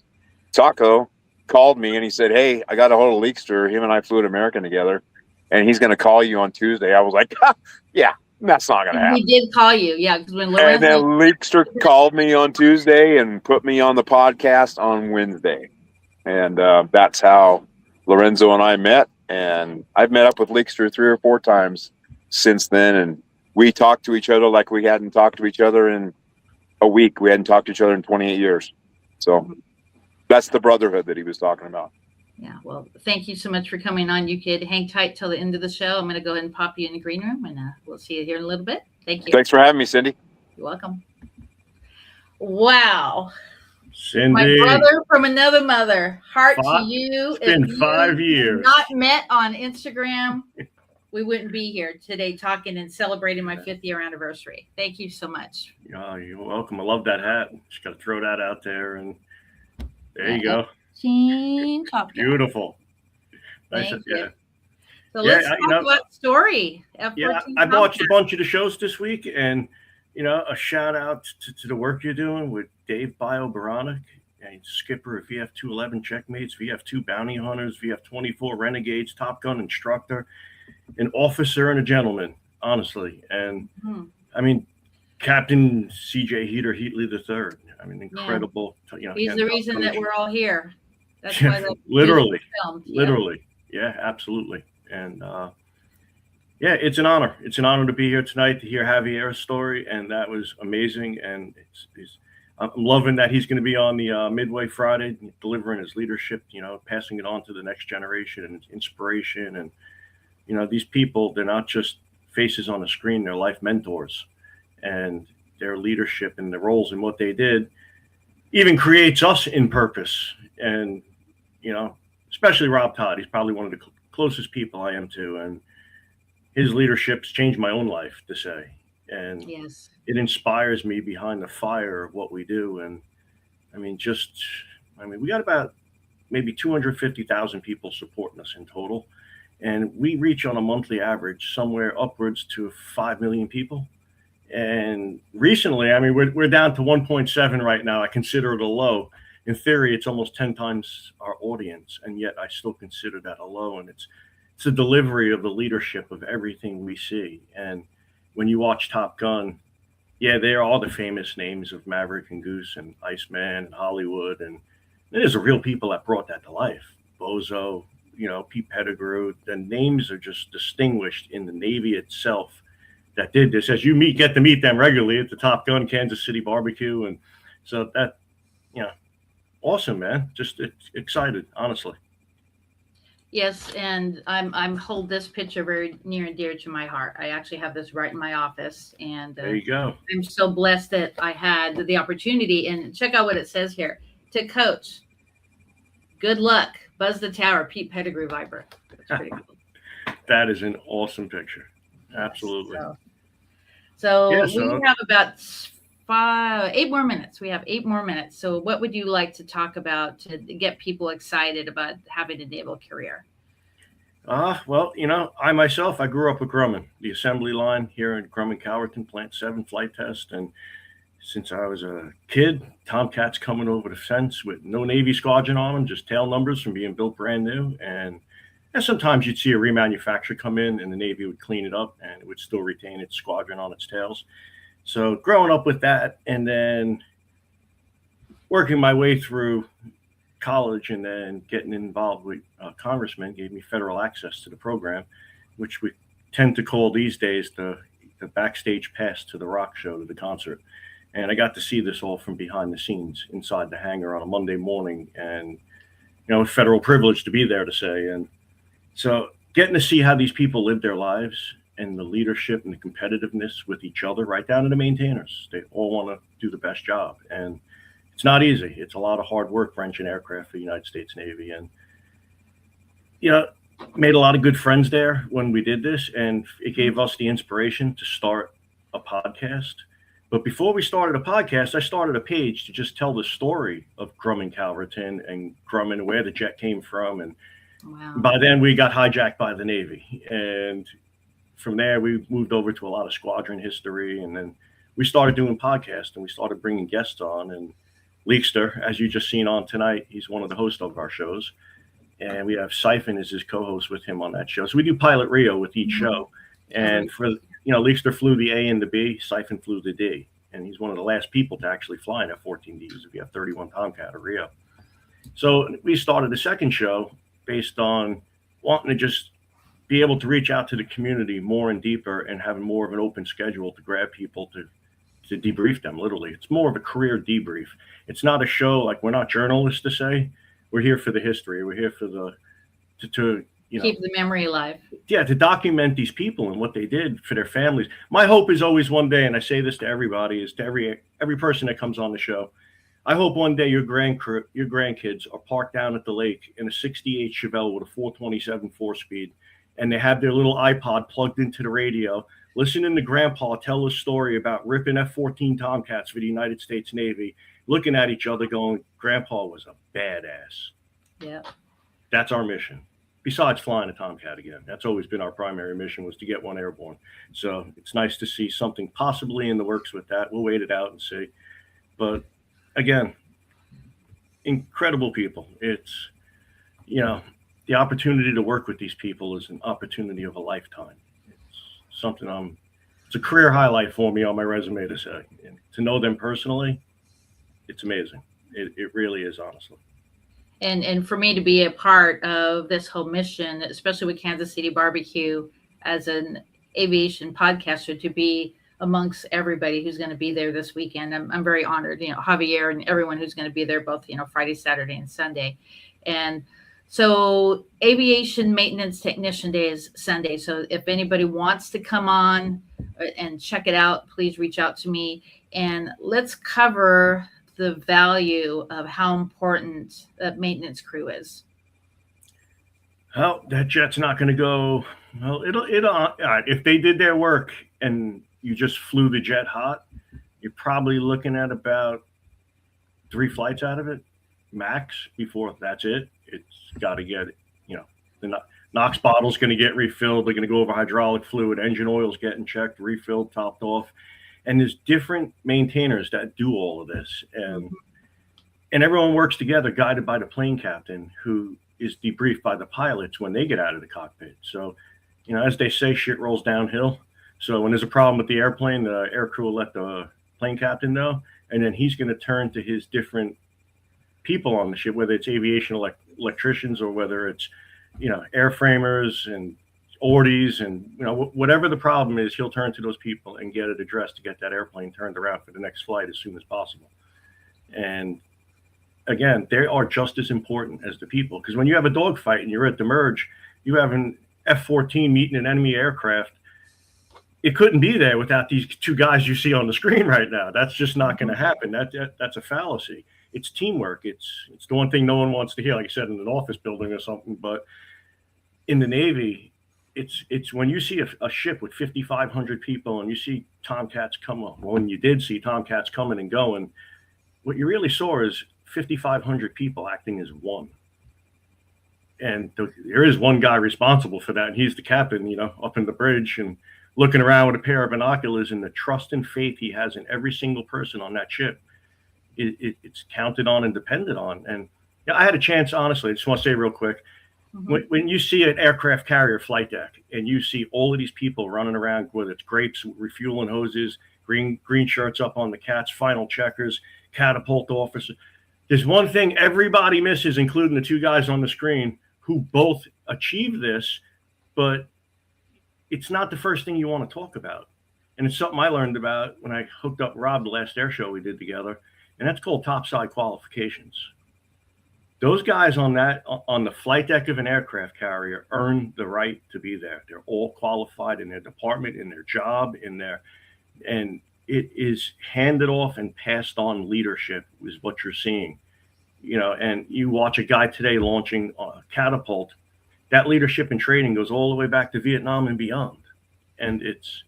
Taco called me and he said, hey, I got a hold of Leekster. Him and I flew at American together and he's going to call you on Tuesday. I was like, yeah, that's not going to happen. He did call you. Yeah. Because when Lorenzo. And then Leekster called me on Tuesday and put me on the podcast on Wednesday. And that's how Lorenzo and I met. And I've met up with Leekster 3 or 4 times since then. And we talked to each other like we hadn't talked to each other in a week. We hadn't talked to each other in 28 years. So that's the brotherhood that he was talking about. Yeah. Well, thank you so much for coming on. You could hang tight till the end of the show. I'm going to go ahead and pop you in the green room, and we'll see you here in a little bit. Thank you. Thanks for having me, Cindy. You're welcome. Wow. Cindy, My brother from another mother. Heart to you. It's been If 5 you years. Not met on Instagram, we wouldn't be here today talking and celebrating my 5th year anniversary. Thank you so much. Oh, you're welcome. I love that hat. Just got to throw that out there, and there you go. Team Top Gun. Beautiful. Nice. Thank Yeah. you. So Yeah, let's talk about story. F-14 Yeah, I watched a Tomcat. bunch of the shows this week, and a shout out to the work you're doing with Dave Bio-Baronic, and skipper of VF-211 Checkmates, VF-2 Bounty Hunters, VF-24 Renegades, Top Gun instructor, an officer and a gentleman, honestly. And I mean, Captain C.J. Heatley III. I mean, incredible. He's again, the reason that we're all here. That's Yeah, why that literally, filmed. literally. Yeah, absolutely. And yeah, it's an honor. It's an honor to be here tonight to hear Javier's story, and that was amazing. And I'm loving that he's going to be on the Midway Friday, delivering his leadership, passing it on to the next generation and inspiration. And these people, they're not just faces on a screen; they're life mentors, and their leadership and the roles and what they did even creates us in purpose. And especially Rob Todd, he's probably one of the closest people I am to, and his leadership's changed my own life, to say. And yes, it inspires me behind the fire of what we do. And we got about maybe 250,000 people supporting us in total. And we reach on a monthly average somewhere upwards to 5 million people. And recently, we're down to 1.7 right now. I consider it a low. In theory, it's almost 10 times our audience, and yet I still consider that a low. And it's a delivery of the leadership of everything we see. And when you watch Top Gun, yeah, there are the famous names of Maverick and Goose and Iceman and Hollywood, and there's the real people that brought that to life. Bozo, Pete Pettigrew. The names are just distinguished in the Navy itself that did this. As you get to meet them regularly at the Top Gun Kansas City barbecue, and so that, awesome, man. Just excited, honestly. yes, and I'm hold this picture very near and dear to my heart. I actually have this right in my office, and There you go. I'm so blessed that I had the opportunity. And check out what it says here: to coach. Good luck, Buzz the Tower, Pete Pettigrew Viper. That's pretty cool. That is an awesome picture. Absolutely. So Yeah, we have about 8 more minutes. We have 8 more minutes. So what would you like to talk about to get people excited about having a naval career? Well, I myself, I grew up with Grumman, the assembly line here in Grumman-Calverton, Plant 7 flight test. And since I was a kid, Tomcats coming over the fence with no Navy squadron on them, just tail numbers from being built brand new. And sometimes you'd see a remanufacturer come in and the Navy would clean it up and it would still retain its squadron on its tails. So growing up with that, and then working my way through college, and then getting involved with congressmen gave me federal access to the program, which we tend to call these days the backstage pass to the rock show, to the concert. And I got to see this all from behind the scenes inside the hangar on a Monday morning, and federal privilege to be there, to say. And so getting to see how these people live their lives, and the leadership and the competitiveness with each other, right down to the maintainers. They all want to do the best job. And it's not easy. It's a lot of hard work for engine aircraft for the United States Navy. And, made a lot of good friends there when we did this. And it gave us the inspiration to start a podcast. But before we started a podcast, I started a page to just tell the story of Grumman-Calverton and Grumman, where the jet came from. And by then we got hijacked by the Navy. And from there, we moved over to a lot of squadron history, and then we started doing podcasts, and we started bringing guests on. And Leekster, as you just seen on tonight, he's one of the hosts of our shows, and we have Siphon as his co-host with him on that show. So we do Pilot Rio with each show, and for Leekster flew the A and the B, Siphon flew the D, and he's one of the last people to actually fly an F-14D because we have 31 Tomcat at Rio. So we started a second show based on wanting to just be able to reach out to the community more and deeper, and having more of an open schedule to grab people to debrief them. Literally, it's more of a career debrief. It's not a show, like, we're not journalists, to say. We're here for the history. We're here for to Keep the memory alive. Yeah, to document these people and what they did for their families. My hope is always one day, and I say this to everybody, is to every person that comes on the show. I hope one day your grandkids are parked down at the lake in a 68 Chevelle with a 427 4-speed, and they have their little iPod plugged into the radio, listening to Grandpa tell a story about ripping F-14 Tomcats for the United States Navy, looking at each other going, Grandpa was a badass. Yeah. That's our mission. Besides flying a Tomcat again, that's always been our primary mission, was to get one airborne. So it's nice to see something possibly in the works with that. We'll wait it out and see. But again, incredible people. It's, the opportunity to work with these people is an opportunity of a lifetime. It's something it's a career highlight for me on my resume to say. And to know them personally, it's amazing. It really is, honestly. And for me to be a part of this whole mission, especially with Kansas City Barbecue as an aviation podcaster, to be amongst everybody who's going to be there this weekend, I'm very honored. Javier and everyone who's going to be there, both Friday, Saturday, and Sunday. And so Aviation Maintenance Technician Day is Sunday. So if anybody wants to come on and check it out, please reach out to me, and let's cover the value of how important that maintenance crew is. Well, that jet's not going to go. Well, it'll if they did their work and you just flew the jet hot, you're probably looking at about 3 flights out of it max before that's it. It's got to get, the NOx bottle's going to get refilled. They're going to go over hydraulic fluid, engine oil's getting checked, refilled, topped off. And there's different maintainers that do all of this. And everyone works together, guided by the plane captain, who is debriefed by the pilots when they get out of the cockpit. So, as they say, shit rolls downhill. So when there's a problem with the airplane, the air crew will let the plane captain know, and then he's going to turn to his different people on the ship, whether it's aviation electricians or whether it's, airframers and ordies and, whatever the problem is, he'll turn to those people and get it addressed to get that airplane turned around for the next flight as soon as possible. And again, they are just as important as the people, because when you have a dogfight and you're at the merge, you have an F-14 meeting an enemy aircraft. It couldn't be there without these 2 guys you see on the screen right now. That's just not going to happen. That's a fallacy. It's teamwork. It's the one thing no one wants to hear, like I said, in an office building or something. But in the Navy, it's when you see a ship with 5,500 people and you see Tomcats come up. When you did see Tomcats coming and going, what you really saw is 5,500 people acting as one. And there is one guy responsible for that, and he's the captain, up in the bridge and looking around with a pair of binoculars, and the trust and faith he has in every single person on that ship. It's counted on and depended on. And I had a chance, honestly, I just want to say real quick, when you see an aircraft carrier flight deck and you see all of these people running around, whether it's grapes, refueling hoses, green shirts up on the cats, final checkers, catapult officer, there's one thing everybody misses, including the 2 guys on the screen who both achieve this, but it's not the first thing you want to talk about. And it's something I learned about when I hooked up Rob the last air show we did together, and that's called topside qualifications. Those guys on the flight deck of an aircraft carrier earn the right to be there. They're all qualified in their department, in their job, and it is handed off and passed on leadership is what you're seeing. And you watch a guy today launching a catapult, that leadership and training goes all the way back to Vietnam and beyond. And it's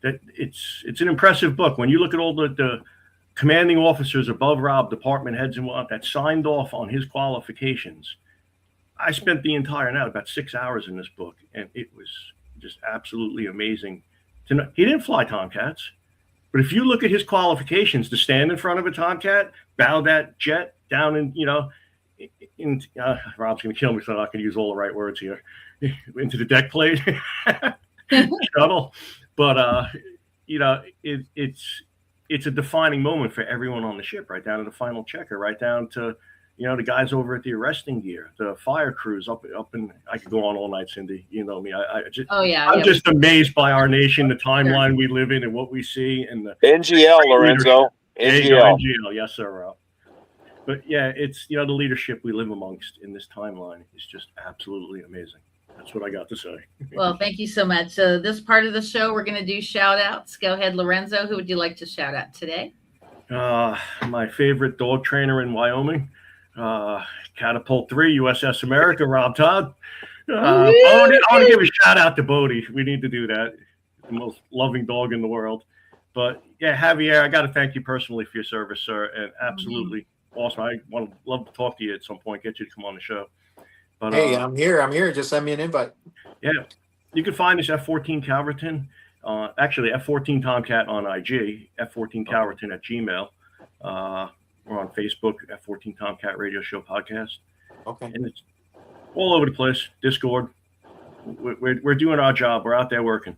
an impressive book. When you look at all the commanding officers above Rob, department heads and whatnot, that signed off on his qualifications, I spent the entire night, about 6 hours in this book, and it was just absolutely amazing to know. He didn't fly Tomcats, but if you look at his qualifications to stand in front of a Tomcat, bow that jet down and, Rob's going to kill me, so I'm not going to use all the right words here, into the deck plate, shuttle. But, it's a defining moment for everyone on the ship, right down to the final checker, right down to, the guys over at the arresting gear, the fire crews up in, I could go on all night, Cindy, you know me. I'm just amazed by our nation, the timeline we live in and what we see. And the NGL, Lorenzo. NGL. Yes, sir, Rob. But yeah, it's, the leadership we live amongst in this timeline is just absolutely amazing. That's what I got to say. Well, thank you so much. So this part of the show, we're going to do shout outs. Go ahead, Lorenzo. Who would you like to shout out today? My favorite dog trainer in Wyoming, Catapult 3, USS America, Rob Todd. I want to give a shout out to Bodie. We need to do that. The most loving dog in the world. But yeah, Javier, I got to thank you personally for your service, sir. And absolutely awesome. I want to love to talk to you at some point, get you to come on the show. But Hey, I'm here. Just send me an invite. yeah, you can find us F14 Calverton. Actually, F14 Tomcat on IG, F14 Calverton at Gmail. We're on Facebook, F14 Tomcat Radio Show Podcast. Okay. And it's all over the place. Discord. We're doing our job. We're out there working.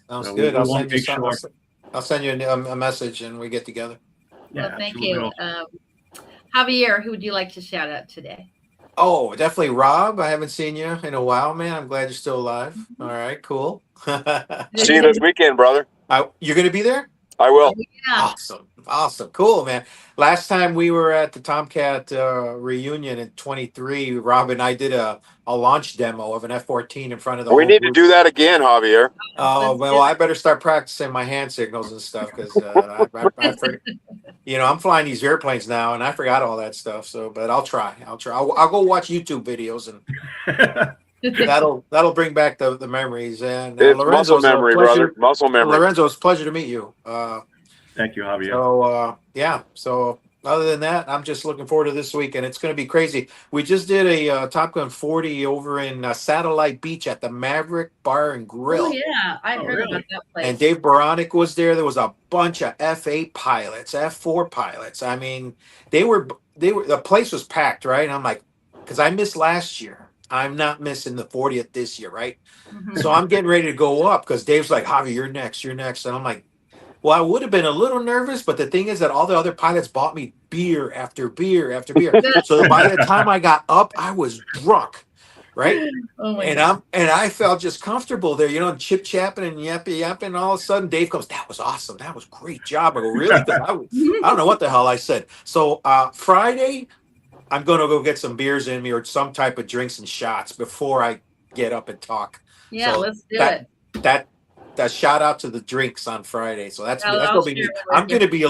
Sounds So good. we I'll wanna send you make some, sure- I'll send you a message and we get together. Well, thank absolutely you. awesome. Javier, who would you like to shout out today? Oh, definitely Rob. I haven't seen you in a while, man. I'm glad you're still alive. All right, cool. See you this weekend, brother. You're going to be there? I will. Yeah. Awesome. Cool, man. Last time we were at the Tomcat reunion in 23, Rob and I did a launch demo of an F-14 in front of the We whole need to group. do that again, Javier. Oh, Let's well, do I it. better start practicing my hand signals and stuff because I forget. I'm flying these airplanes now and I forgot all that stuff. So, but I'll try. I'll go watch YouTube videos and that'll bring back the memories. And It's Lorenzo, muscle memory, brother. Muscle memory. Lorenzo, it's a pleasure to meet you. Thank you, Javier. So yeah. So other than that, I'm just looking forward to this week, and it's going to be crazy. We just did a Top Gun 40 over in Satellite Beach at the Maverick Bar and Grill. Oh, yeah. I heard really? about that place. And Dave Baronic was there. There was a bunch of F8 pilots, F4 pilots. I mean, the place was packed, right? And I'm like, because I missed last year. I'm not missing the 40th this year, right? Mhm. So I'm getting ready to go up because Dave's like, Javi, you're next. And I'm like, well, I would have been a little nervous, but the thing is that all the other pilots bought me beer after beer after beer. So by the time I got up, I was drunk, right? Oh my God. And I felt just comfortable there, chip chapping and yapping. And all of a sudden, Dave goes, "That was awesome. That was a great job." I go, "Really?" 'Cause I don't know what the hell I said. So Friday, I'm going to go get some beers in me or some type of drinks and shots before I get up and talk. Yeah, So let's do it. That shout out to the drinks on Friday. So that's I'll gonna be share me. it with I'm you. gonna be a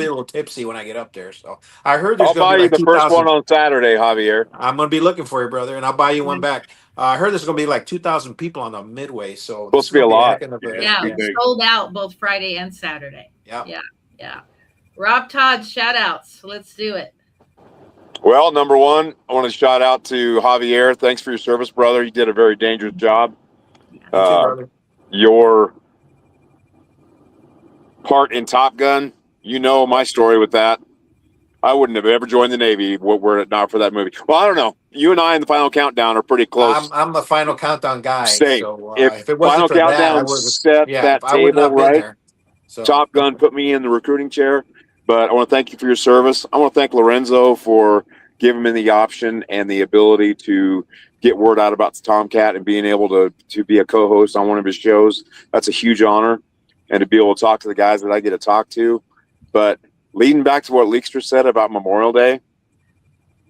little tipsy when I get up there. So I heard there's I'll gonna buy be you like the first 2,000. one on Saturday, Javier. I'm gonna be looking for you, brother, and I'll buy you one back. I heard there's gonna be like 2,000 people on the Midway. So Supposed to be a lot. Yeah, Big. sold out both Friday and Saturday. Yeah. Yeah. Rob Todd, shout outs. Let's do it. Well, number one, I want to shout out to Javier. Thanks for your service, brother. You did a very dangerous job. Brother. Your part in Top Gun, my story with that. I wouldn't have ever joined the Navy were it not for that movie. Well, I don't know. You and I in the Final Countdown are pretty close. I'm the Final Countdown guy. Same. So If it wasn't Final for that, I Countdown would set that I would not table been right, there. So Top Gun put me in the recruiting chair. But I want to thank you for your service. I want to thank Lorenzo for giving me the option and the ability to get word out about the Tomcat and being able to be a co-host on one of his shows. That's a huge honor. And to be able to talk to the guys that I get to talk to. But leading back to what Leekster said about Memorial Day,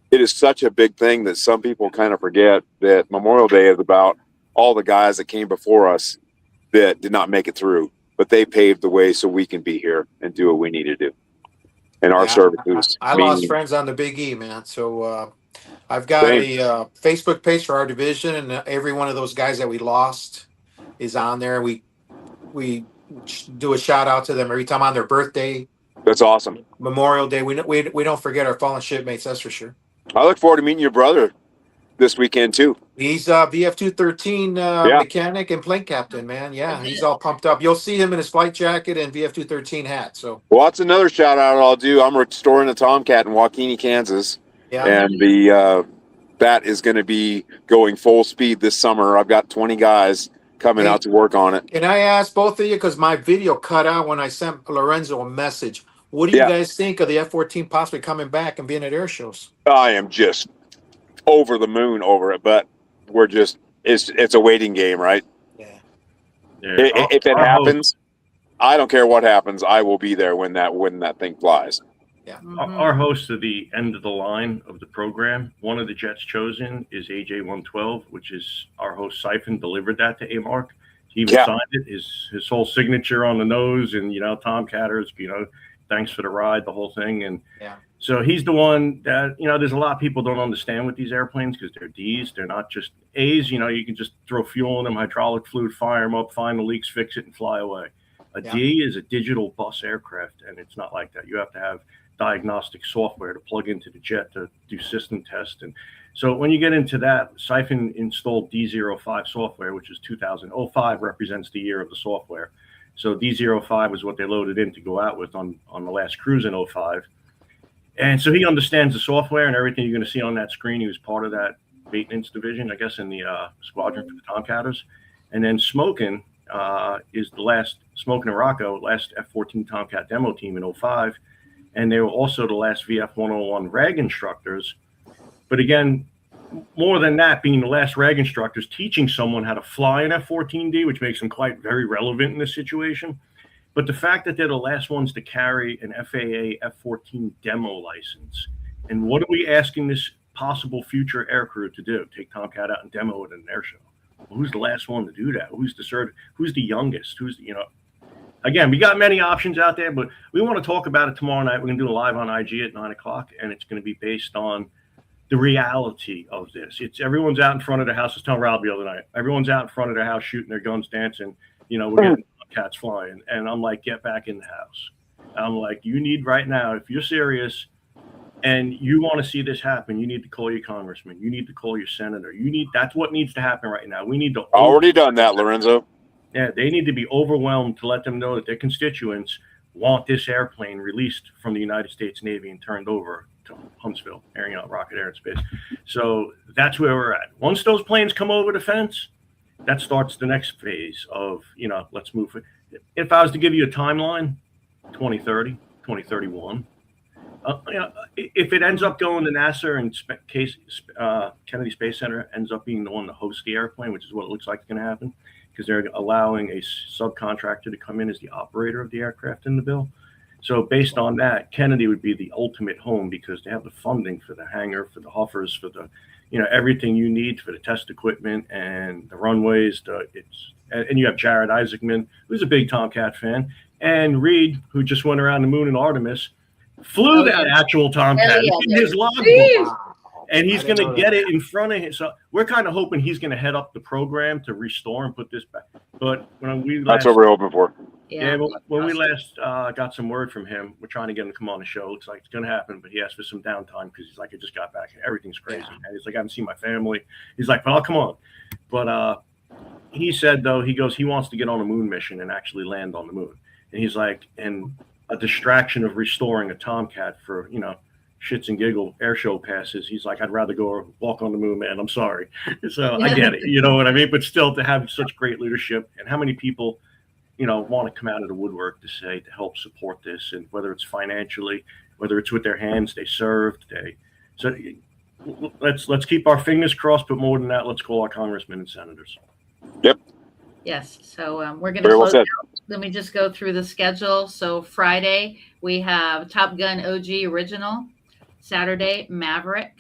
it is such a big thing that some people kind of forget that Memorial Day is about all the guys that came before us that did not make it through, but they paved the way so we can be here and do what we need to do. And our services. I lost friends on the Big E, man. So I've got a Facebook page for our division, and every one of those guys that we lost is on there. We do a shout out to them every time on their birthday. That's awesome. Memorial Day. We don't forget our fallen shipmates. That's for sure. I look forward to meeting your brother this weekend too. He's VF 213 mechanic and plane captain, man. Yeah, he's all pumped up. You'll see him in his flight jacket and VF 213 hat. So well, that's another shout out I'll do. I'm restoring a Tomcat in Waukene, Kansas, and that is going to be going full speed this summer. I've got 20 guys coming out to work on it. Can I ask both of you, because my video cut out when I sent Lorenzo a message, what do you guys think of the F-14 possibly coming back and being at air shows? I am just over the moon over it, but we're just it's a waiting game, right? Yeah. If it happens, I don't care what happens. I will be there when that thing flies. Our hosts are the end of the line of the program. One of the jets chosen is AJ-112, which is our host Siphon delivered that to A-Mark. He even signed it, his whole signature on the nose, and Tom Catters, thanks for the ride, the whole thing. And so he's the one that, there's a lot of people don't understand with these airplanes because they're Ds. They're not just As. You can just throw fuel in them, hydraulic fluid, fire them up, find the leaks, fix it, and fly away. A D is a digital bus aircraft, and it's not like that. You have to have diagnostic software to plug into the jet to do system tests. And so when you get into that, Siphon installed D05 software, which is 2005 represents the year of the software. So D05 was what they loaded in to go out with on the last cruise in 05. And so he understands the software and everything you're going to see on that screen. He was part of that maintenance division, I guess, in the squadron for the Tomcatters. And then Smokin is the last, Smokin and Rocco, last F-14 Tomcat demo team in 05. And they were also the last VF-101 RAG instructors. But again, more than that, being the last RAG instructors, teaching someone how to fly an F-14D, which makes them quite very relevant in this situation. But the fact that they're the last ones to carry an FAA F-14 demo license. And what are we asking this possible future aircrew to do? Take Tomcat out and demo it in an air show. Well, who's the last one to do that? Who's the youngest? Again, we got many options out there, but we want to talk about it tomorrow night. We're going to do a live on IG at 9:00, and it's going to be based on the reality of this. It's everyone's out in front of their house. I was telling Rob the other night, everyone's out in front of their house shooting their guns, dancing. We're getting cats flying, and I'm like, get back in the house. I'm like, you need right now, if you're serious and you want to see this happen, you need to call your congressman. You need to call your senator. That's what needs to happen right now. We need to already done that, Lorenzo. Yeah, they need to be overwhelmed to let them know that their constituents want this airplane released from the United States Navy and turned over to Huntsville, carrying out rocket air and space. So that's where we're at. Once those planes come over the fence, that starts the next phase of, let's move. If I was to give you a timeline, 2030, 2031, if it ends up going to NASA and Kennedy Space Center ends up being the one to host the airplane, which is what it looks like is going to happen, because they're allowing a subcontractor to come in as the operator of the aircraft in the bill. So based on that, Kennedy would be the ultimate home because they have the funding for the hangar, for the Huffers, for the, everything you need for the test equipment and the runways. And you have Jared Isaacman, who's a big Tomcat fan, and Reed, who just went around the moon in Artemis, flew that actual Tomcat in his logbook. And he's going to get it in front of him. So we're kind of hoping he's going to head up the program to restore and put this back. But that's what we're hoping for. Yeah, when we last got some word from him, we're trying to get him to come on the show. Looks like it's going to happen, but he asked for some downtime because he's like, I just got back. Everything's crazy. Yeah. And he's like, I haven't seen my family. He's like, well, I'll come on. But he said, though, he wants to get on a moon mission and actually land on the moon. And he's like, and a distraction of restoring a Tomcat for, shits and giggle air show passes. He's like, I'd rather go walk on the moon, man. I'm sorry. So I get it. You know what I mean? But still, to have such great leadership, and how many people, want to come out of the woodwork to help support this, and whether it's financially, whether it's with their hands, they served. So let's keep our fingers crossed. But more than that, let's call our congressmen and senators. Yep. Yes. So we're going to close out. Let me just go through the schedule. So Friday we have Top Gun OG Original. Saturday, Maverick,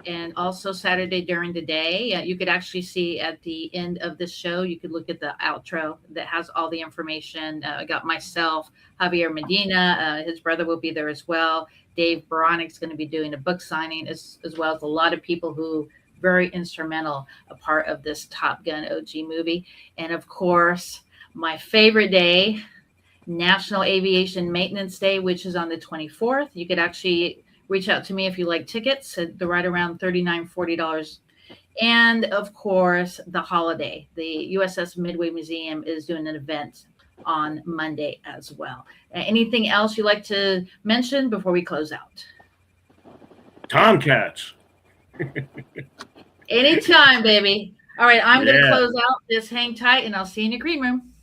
and also Saturday during the day. You could actually see at the end of the show, you could look at the outro that has all the information. I got myself, Javier Medina, his brother will be there as well. Dave Baronic's going to be doing a book signing as well as a lot of people who very instrumental, a part of this Top Gun OG movie. And of course, my favorite day, National Aviation Maintenance Day, which is on the 24th. You could actually reach out to me if you like tickets. They're right around $39, $40. And of course, the holiday. The USS Midway Museum is doing an event on Monday as well. Anything else you'd like to mention before we close out? Tomcats. Anytime, baby. All right, I'm going to close out. Just hang tight, and I'll see you in the green room.